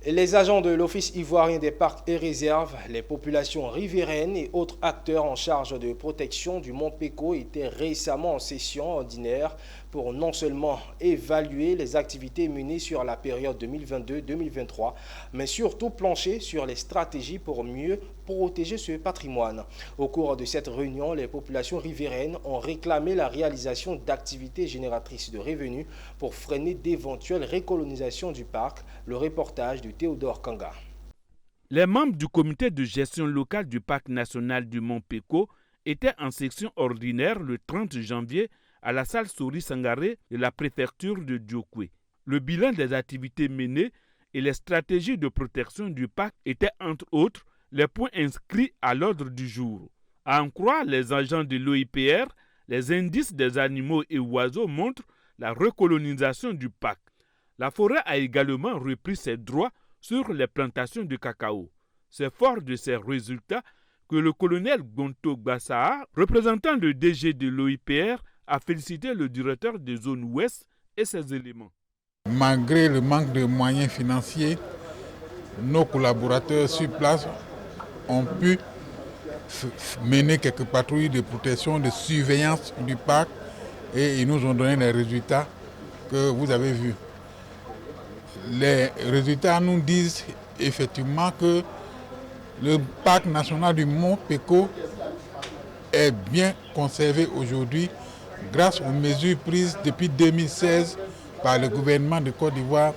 Les agents de l'Office ivoirien des parcs et réserves, les populations riveraines et autres acteurs en charge de protection du mont Péko étaient récemment en session ordinaire pour non seulement évaluer les activités menées sur la période 2022-2023, mais surtout plancher sur les stratégies pour mieux protéger ce patrimoine. Au cours de cette réunion, les populations riveraines ont réclamé la réalisation d'activités génératrices de revenus pour freiner d'éventuelles recolonisations du parc. Le reportage de Théodore Kanga. Les membres du comité de gestion locale du parc national du Mont Péko étaient en section ordinaire le 30 janvier à la salle Sori Sangaré de la préfecture de Diokwe. Le bilan des activités menées et les stratégies de protection du parc étaient entre autres les points inscrits à l'ordre du jour. À en croire les agents de l'OIPR, les indices des animaux et oiseaux montrent la recolonisation du parc. La forêt a également repris ses droits sur les plantations de cacao. C'est fort de ces résultats que le colonel Gonto Gbassaa, représentant le DG de l'OIPR, a félicité le directeur des zones ouest et ses éléments. Malgré le manque de moyens financiers, nos collaborateurs sur place ont pu mener quelques patrouilles de protection, de surveillance du parc et ils nous ont donné les résultats que vous avez vus. Les résultats nous disent effectivement que le parc national du Mont Péko est bien conservé aujourd'hui grâce aux mesures prises depuis 2016 par le gouvernement de Côte d'Ivoire.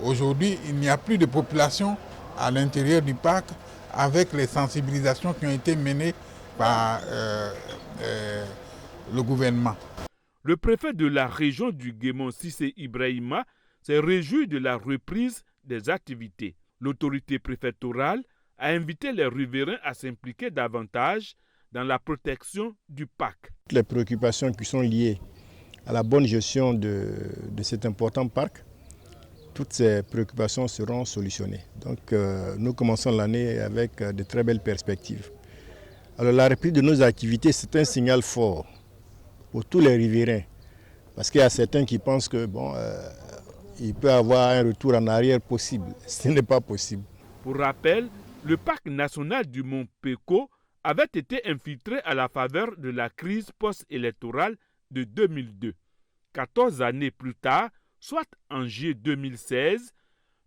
Aujourd'hui, il n'y a plus de population à l'intérieur du parc avec les sensibilisations qui ont été menées par le gouvernement. Le préfet de la région du Guémon, Cissé Ibrahima, s'est réjoui de la reprise des activités. L'autorité préfectorale a invité les riverains à s'impliquer davantage dans la protection du parc. Les préoccupations qui sont liées à la bonne gestion de cet important parc, toutes ces préoccupations seront solutionnées. Donc nous commençons l'année avec de très belles perspectives. Alors la reprise de nos activités, c'est un signal fort pour tous les riverains. Parce qu'il y a certains qui pensent que il peut y avoir un retour en arrière possible. Ce n'est pas possible. Pour rappel, le parc national du Mont Péko avait été infiltré à la faveur de la crise post-électorale de 2002. 14 années plus tard, soit en juillet 2016,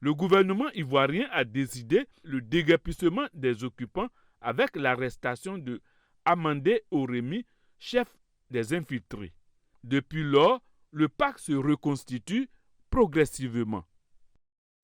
le gouvernement ivoirien a décidé le déguerpissement des occupants avec l'arrestation de Amandé Oremi, chef des infiltrés. Depuis lors, le parc se reconstitue progressivement.